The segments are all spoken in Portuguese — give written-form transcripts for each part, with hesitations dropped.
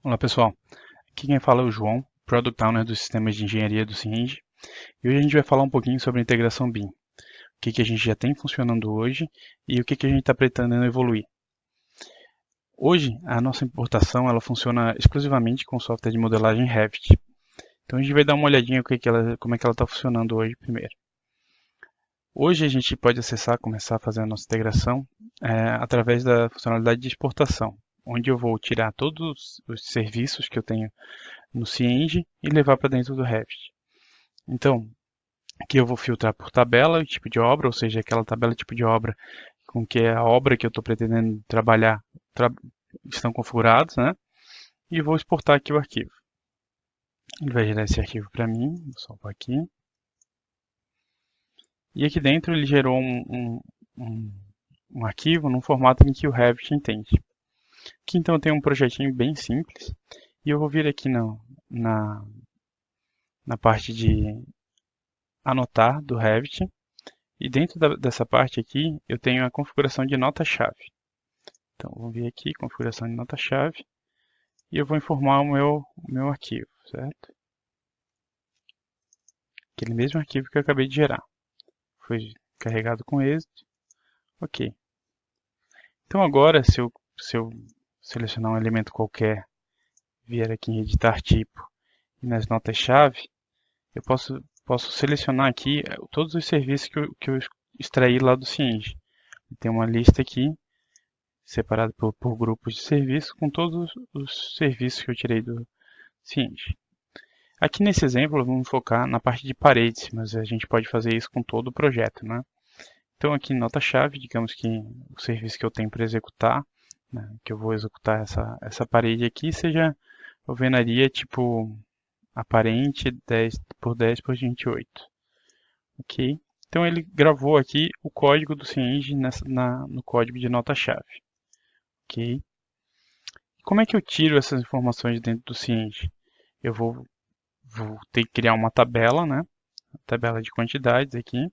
Olá pessoal, aqui quem fala é o João, Product Owner dos sistemas de engenharia do Cienge, e hoje a gente vai falar um pouquinho sobre a integração BIM, o que a gente já tem funcionando hoje e o que a gente está pretendendo evoluir. Hoje a nossa importação ela funciona exclusivamente com o software de modelagem Revit, então a gente vai dar uma olhadinha como é que ela está funcionando hoje primeiro. Hoje a gente pode acessar, começar a fazer a nossa integração através da funcionalidade de exportação, onde eu vou tirar todos os serviços que eu tenho no Cienge e levar para dentro do Revit. Então, aqui eu vou filtrar por tabela, tipo de obra, ou seja, aquela tabela tipo de obra com que a obra que eu estou pretendendo trabalhar estão configurados, né? E vou exportar aqui o arquivo. Ele vai gerar esse arquivo para mim, vou salvar aqui. E aqui dentro ele gerou um arquivo num formato em que o Revit entende. Aqui então eu tenho um projetinho bem simples e eu vou vir aqui na parte de anotar do Revit. E dentro dessa parte aqui, eu tenho a configuração de nota-chave. Então, vou vir aqui, configuração de nota-chave, e eu vou informar o meu arquivo, certo? Aquele mesmo arquivo que eu acabei de gerar. Foi carregado com êxito. Ok. Então agora, se eu selecionar um elemento qualquer, vier aqui em editar tipo, e nas notas-chave, eu posso selecionar aqui todos os serviços que eu extraí lá do Cienge. Tem uma lista aqui separado por grupos de serviço, com todos os serviços que eu tirei do Cienge. Aqui nesse exemplo, vamos focar na parte de paredes, mas a gente pode fazer isso com todo o projeto, né? Então aqui em nota-chave, digamos que o serviço que eu tenho para executar, né, que eu vou executar essa parede aqui, seja alvenaria tipo aparente 10 por 10 por 28. Ok? Então ele gravou aqui o código do Cienge no código de nota-chave. Ok? Como é que eu tiro essas informações dentro do Cienge? Eu vou ter que criar uma tabela, né? Tabela de quantidades aqui.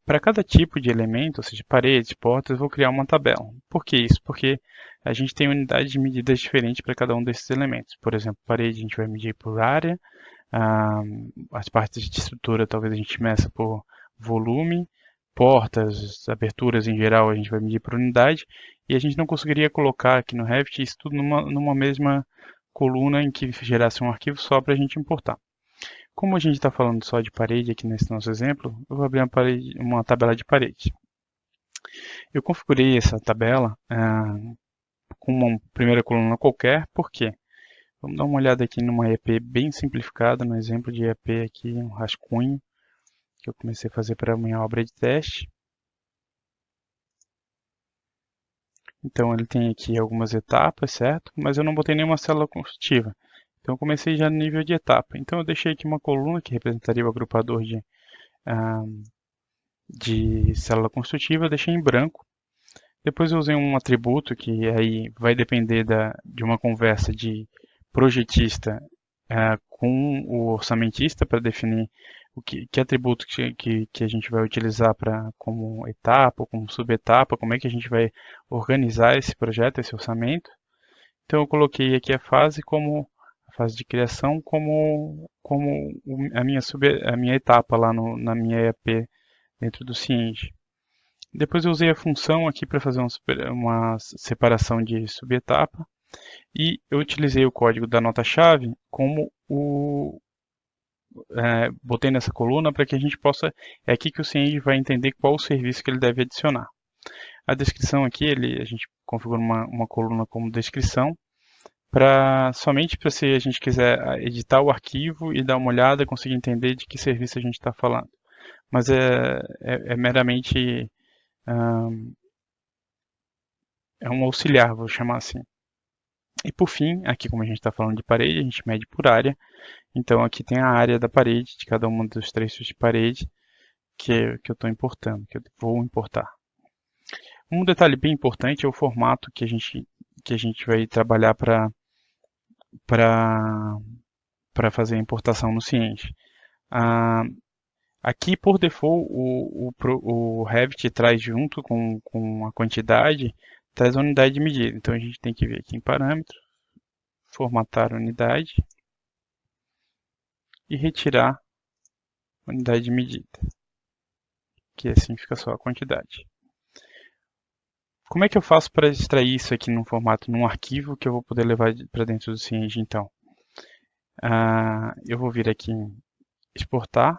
Para cada tipo de elemento, ou seja, paredes, portas, eu vou criar uma tabela. Por que isso? Porque a gente tem unidades de medidas diferentes para cada um desses elementos. Por exemplo, parede a gente vai medir por área, as partes de estrutura talvez a gente meça por volume, portas, aberturas em geral a gente vai medir por unidade, e a gente não conseguiria colocar aqui no Revit isso tudo numa mesma coluna em que gerasse um arquivo só para a gente importar. Como a gente está falando só de parede aqui nesse nosso exemplo, eu vou abrir uma tabela de parede. Eu configurei essa tabela com uma primeira coluna qualquer, por quê? Vamos dar uma olhada aqui numa EP bem simplificada, no exemplo de EP aqui, um rascunho, que eu comecei a fazer para a minha obra de teste. Então ele tem aqui algumas etapas, certo? Mas eu não botei nenhuma célula construtiva. Então eu comecei já no nível de etapa. Então eu deixei aqui uma coluna que representaria o agrupador de célula construtiva, eu deixei em branco. Depois eu usei um atributo que aí vai depender de uma conversa de projetista com o orçamentista para definir que atributo que a gente vai utilizar como etapa ou como subetapa, como é que a gente vai organizar esse projeto, esse orçamento. Então eu coloquei aqui a fase de criação como a minha etapa lá na minha EAP dentro do Cienge. Depois eu usei a função aqui para fazer uma separação de subetapa e eu utilizei o código da nota-chave como botei nessa coluna para que a gente possa, é aqui que o Cienge vai entender qual o serviço que ele deve adicionar. A descrição aqui, a gente configura uma coluna como descrição, somente para se a gente quiser editar o arquivo e dar uma olhada, conseguir entender de que serviço a gente está falando. Mas é meramente é um auxiliar, vou chamar assim. E por fim, aqui como a gente está falando de parede, a gente mede por área. Então aqui tem a área da parede, de cada uma dos trechos de parede que eu estou importando, que eu vou importar. Um detalhe bem importante é o formato que a gente vai trabalhar para fazer a importação no Cienge. Aqui, por default, o Revit traz junto com a quantidade, traz a unidade de medida. Então, a gente tem que vir aqui em parâmetros, formatar a unidade e retirar a unidade de medida, que assim fica só a quantidade. Como é que eu faço para extrair isso aqui num formato, num arquivo que eu vou poder levar para dentro do CIENG então? Eu vou vir aqui em exportar,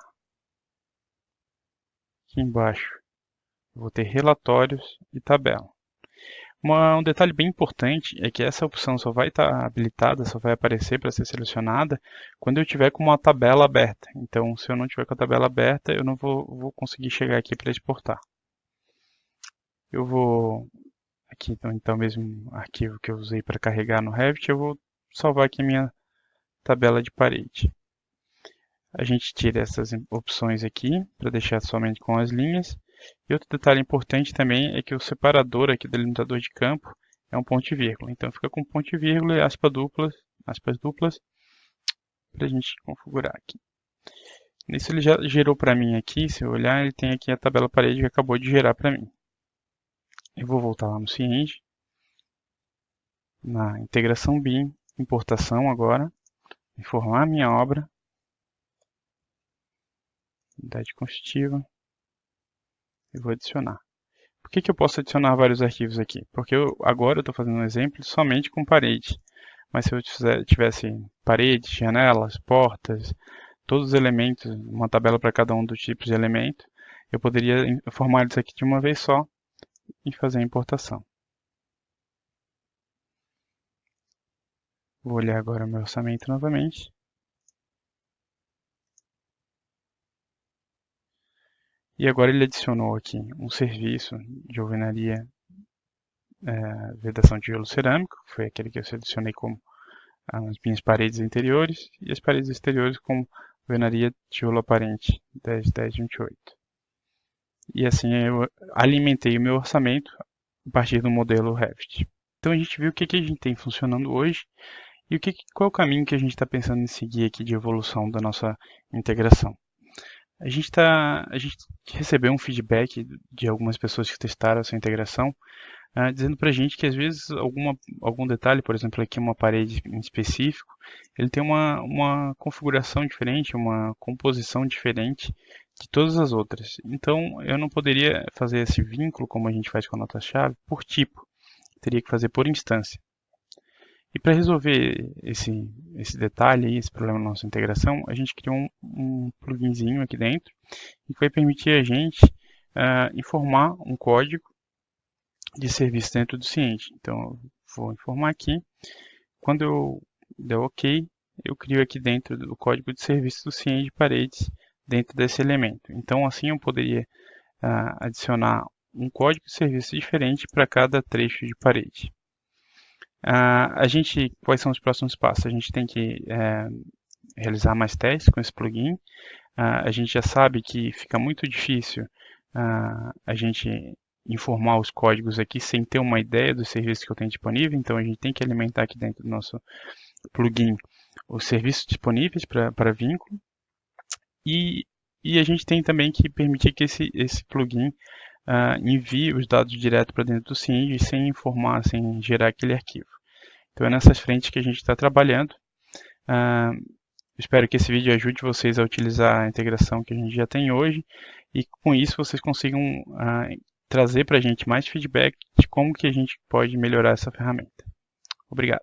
aqui embaixo eu vou ter relatórios e tabela. Um detalhe bem importante é que essa opção só vai estar habilitada, só vai aparecer para ser selecionada quando eu tiver com uma tabela aberta. Então, se eu não tiver com a tabela aberta, eu não vou conseguir chegar aqui para exportar. Eu vou aqui, então mesmo arquivo que eu usei para carregar no Revit, eu vou salvar aqui minha tabela de parede. A gente tira essas opções aqui para deixar somente com as linhas. E outro detalhe importante também é que o separador aqui do delimitador de campo é um ponto e vírgula. Então fica com ponto e vírgula e aspas duplas para a gente configurar aqui. Nisso ele já gerou para mim aqui, se eu olhar, ele tem aqui a tabela parede que acabou de gerar para mim. Eu vou voltar lá no CIENG, na integração BIM, importação agora, informar a minha obra, unidade constitutiva, e vou adicionar. Por que eu posso adicionar vários arquivos aqui? Porque agora eu estou fazendo um exemplo somente com parede. Mas se eu tivesse paredes, janelas, portas, todos os elementos, uma tabela para cada um dos tipos de elemento, eu poderia informar eles aqui de uma vez só e fazer a importação. Vou olhar agora o meu orçamento novamente. E agora ele adicionou aqui um serviço de alvenaria, vedação de tijolo cerâmico, que foi aquele que eu selecionei como as minhas paredes interiores, e as paredes exteriores como alvenaria tijolo aparente 10-10-28. E assim eu alimentei o meu orçamento a partir do modelo Revit. Então a gente viu o que a gente tem funcionando hoje e qual é o caminho que a gente está pensando em seguir aqui de evolução da nossa integração. A gente recebeu um feedback de algumas pessoas que testaram essa integração, dizendo para a gente que às vezes algum detalhe, por exemplo aqui uma parede em específico, ele tem uma configuração diferente, uma composição diferente de todas as outras. Então eu não poderia fazer esse vínculo como a gente faz com a nota-chave por tipo, teria que fazer por instância. E para resolver esse detalhe, esse problema na nossa integração, a gente criou um pluginzinho aqui dentro que vai permitir a gente informar um código de serviço dentro do CIENG. Então, eu vou informar aqui. Quando eu der OK, eu crio aqui dentro do código de serviço do CIENG de paredes dentro desse elemento. Então, assim eu poderia adicionar um código de serviço diferente para cada trecho de parede. Quais são os próximos passos? A gente tem que realizar mais testes com esse plugin. A gente já sabe que fica muito difícil a gente informar os códigos aqui sem ter uma ideia dos serviços que eu tenho disponível. Então a gente tem que alimentar aqui dentro do nosso plugin os serviços disponíveis para vínculo. E a gente tem também que permitir que esse plugin envie os dados direto para dentro do CIENG sem informar, sem gerar aquele arquivo. Então é nessas frentes que a gente está trabalhando. Espero que esse vídeo ajude vocês a utilizar a integração que a gente já tem hoje e com isso vocês consigam trazer para a gente mais feedback de como que a gente pode melhorar essa ferramenta. Obrigado.